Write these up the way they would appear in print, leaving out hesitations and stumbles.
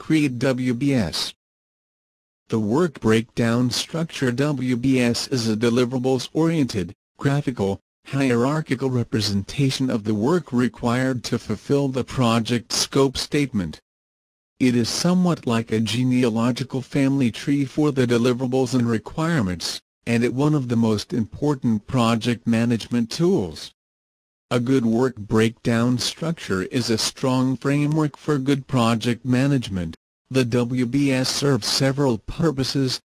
Create WBS. The work breakdown structure WBS is a deliverables-oriented, graphical, hierarchical representation of the work required to fulfill the project scope statement. It is somewhat like a genealogical family tree for the deliverables and requirements, and it one of the most important project management tools. A good work breakdown structure is a strong framework for good project management. The WBS serves several purposes.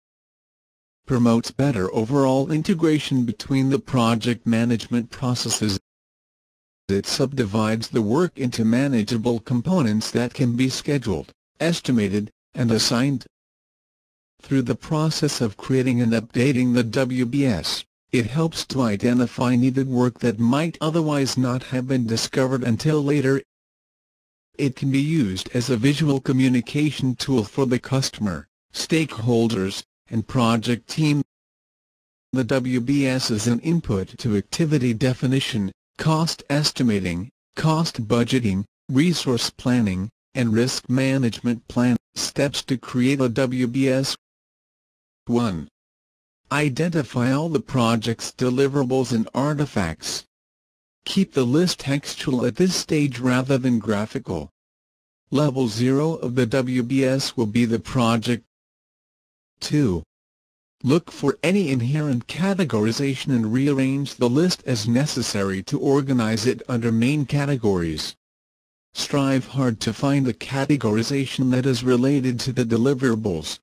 Promotes better overall integration between the project management processes. It subdivides the work into manageable components that can be scheduled, estimated, and assigned. Through the process of creating and updating the WBS, it helps to identify needed work that might otherwise not have been discovered until later. It can be used as a visual communication tool for the customer, stakeholders, and project team. The WBS is an input to activity definition, cost estimating, cost budgeting, resource planning, and risk management plan. Steps to create a WBS. 1. Identify all the project's deliverables and artifacts. Keep the list textual at this stage rather than graphical. Level 0 of the WBS will be the project. 2. Look for any inherent categorization and rearrange the list as necessary to organize it under main categories. Strive hard to find a categorization that is related to the deliverables.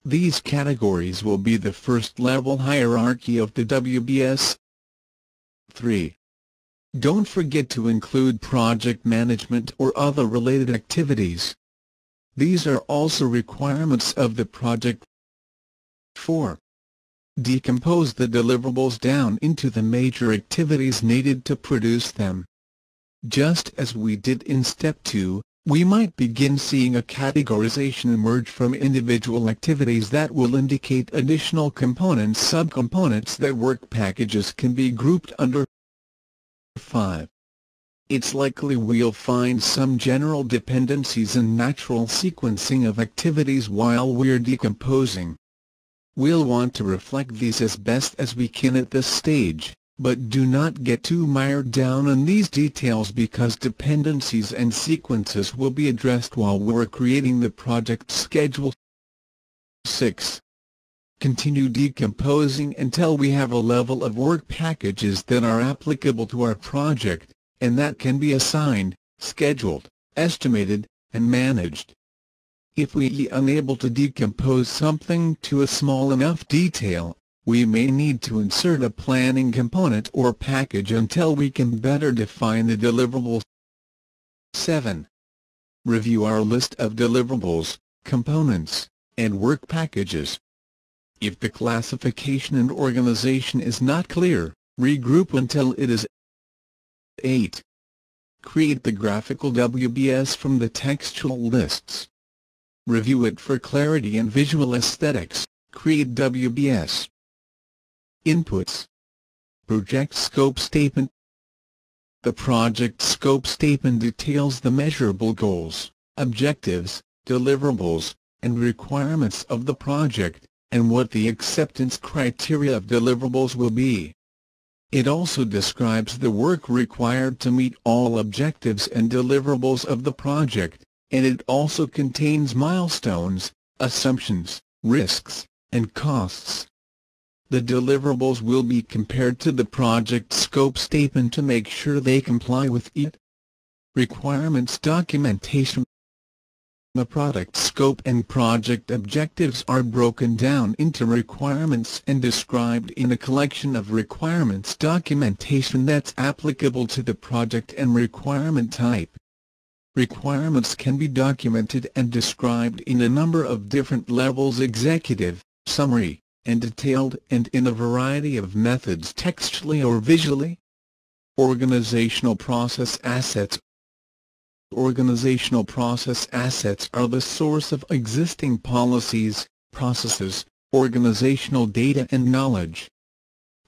These categories will be the first-level hierarchy of the WBS. 3. Don't forget to include project management or other related activities. These are also requirements of the project. 4. Decompose the deliverables down into the major activities needed to produce them. Just as we did in Step 2, we might begin seeing a categorization emerge from individual activities that will indicate additional subcomponents that work packages can be grouped under. 5. It's likely we'll find some general dependencies and natural sequencing of activities while we're decomposing. We'll want to reflect these as best as we can at this stage, but do not get too mired down in these details because dependencies and sequences will be addressed while we're creating the project schedule. 6. Continue decomposing until we have a level of work packages that are applicable to our project, and that can be assigned, scheduled, estimated, and managed. If we are unable to decompose something to a small enough detail, we may need to insert a planning component or package until we can better define the deliverables. 7. Review our list of deliverables, components, and work packages. If the classification and organization is not clear, regroup until it is. 8. Create the graphical WBS from the textual lists. Review it for clarity and visual aesthetics. Create WBS. Inputs. Project Scope Statement. The project scope statement details the measurable goals, objectives, deliverables, and requirements of the project, and what the acceptance criteria of deliverables will be. It also describes the work required to meet all objectives and deliverables of the project, and it also contains milestones, assumptions, risks, and costs. The deliverables will be compared to the project scope statement to make sure they comply with it. Requirements documentation. The product scope and project objectives are broken down into requirements and described in a collection of requirements documentation that's applicable to the project and requirement type. Requirements can be documented and described in a number of different levels: executive, summary, and detailed, and in a variety of methods textually or visually. Organizational process assets. Organizational process assets are the source of existing policies, processes, organizational data and knowledge.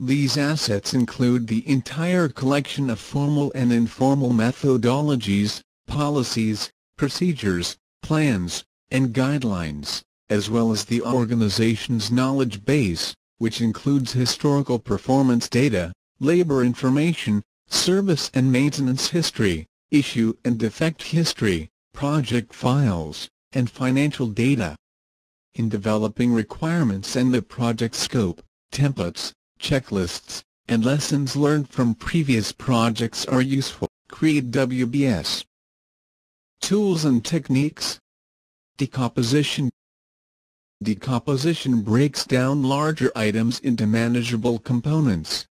These assets include the entire collection of formal and informal methodologies, policies, procedures, plans, and guidelines, as well as the organization's knowledge base, which includes historical performance data, labor information, service and maintenance history, issue and defect history, project files, and financial data. In developing requirements and the project scope, templates, checklists, and lessons learned from previous projects are useful. Create WBS. Tools and techniques. Decomposition. Decomposition breaks down larger items into manageable components.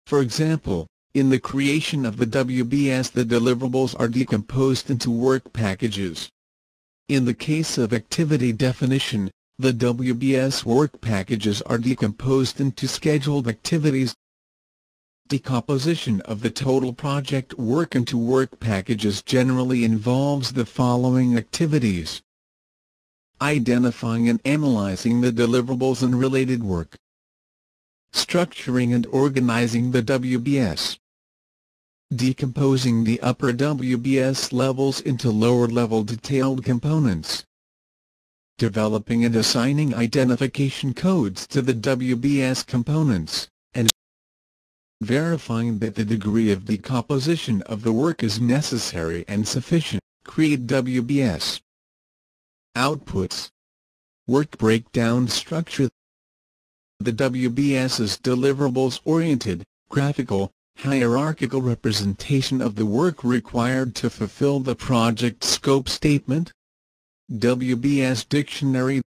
For example, in the creation of the WBS, the deliverables are decomposed into work packages. In the case of activity definition, the WBS work packages are decomposed into scheduled activities. Decomposition of the total project work into work packages generally involves the following activities: identifying and analyzing the deliverables and related work, structuring and organizing the WBS, decomposing the upper WBS levels into lower-level detailed components, developing and assigning identification codes to the WBS components, and verifying that the degree of decomposition of the work is necessary and sufficient. Create WBS. Outputs. Work breakdown structure. The WBS is deliverables-oriented, graphical, hierarchical representation of the work required to fulfill the project scope statement. WBS Dictionary.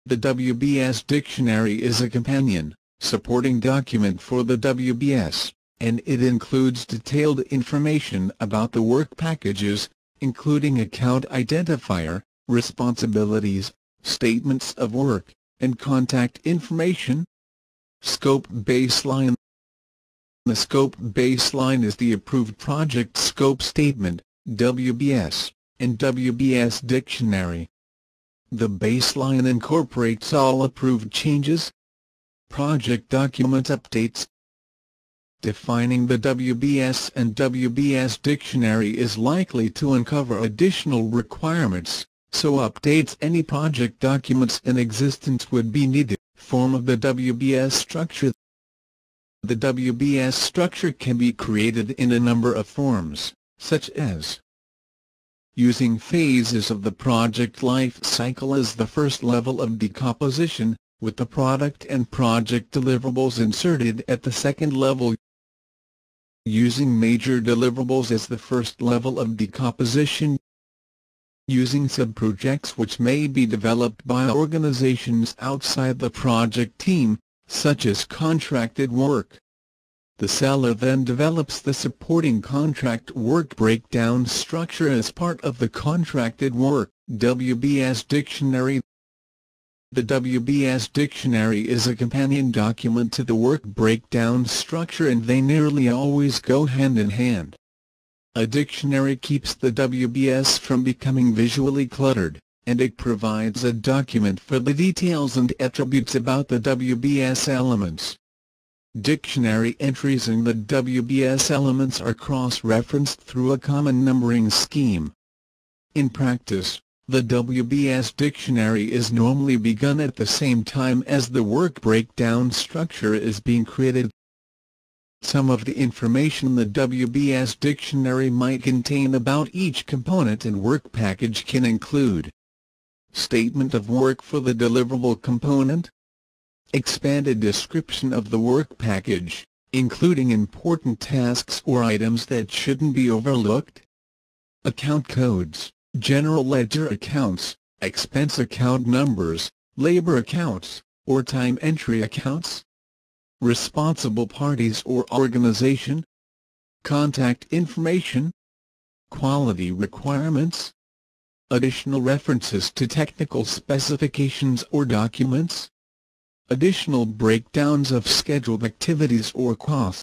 The WBS Dictionary is a companion, supporting document for the WBS, and it includes detailed information about the work packages, including account identifier, responsibilities, statements of work, and contact information. Scope baseline. The scope baseline is the approved project scope statement, WBS, and WBS Dictionary. The baseline incorporates all approved changes. Project document updates. Defining the WBS and WBS Dictionary is likely to uncover additional requirements, so updates any project documents in existence would be needed. Form of the WBS structure. The WBS structure can be created in a number of forms, such as using phases of the project life cycle as the first level of decomposition, with the product and project deliverables inserted at the second level. Using major deliverables as the first level of decomposition. Using subprojects which may be developed by organizations outside the project team, such as contracted work. The seller then develops the supporting contract work breakdown structure as part of the contracted work. WBS Dictionary. The WBS Dictionary is a companion document to the work breakdown structure, and they nearly always go hand in hand. A dictionary keeps the WBS from becoming visually cluttered, and it provides a document for the details and attributes about the WBS elements. Dictionary entries in the WBS elements are cross-referenced through a common numbering scheme. In practice, the WBS Dictionary is normally begun at the same time as the work breakdown structure is being created. Some of the information the WBS Dictionary might contain about each component and work package can include: statement of work for the deliverable component, expanded description of the work package, including important tasks or items that shouldn't be overlooked, account codes, general ledger accounts, expense account numbers, labor accounts, or time entry accounts, responsible parties or organization, contact information, quality requirements, additional references to technical specifications or documents, additional breakdowns of scheduled activities or costs.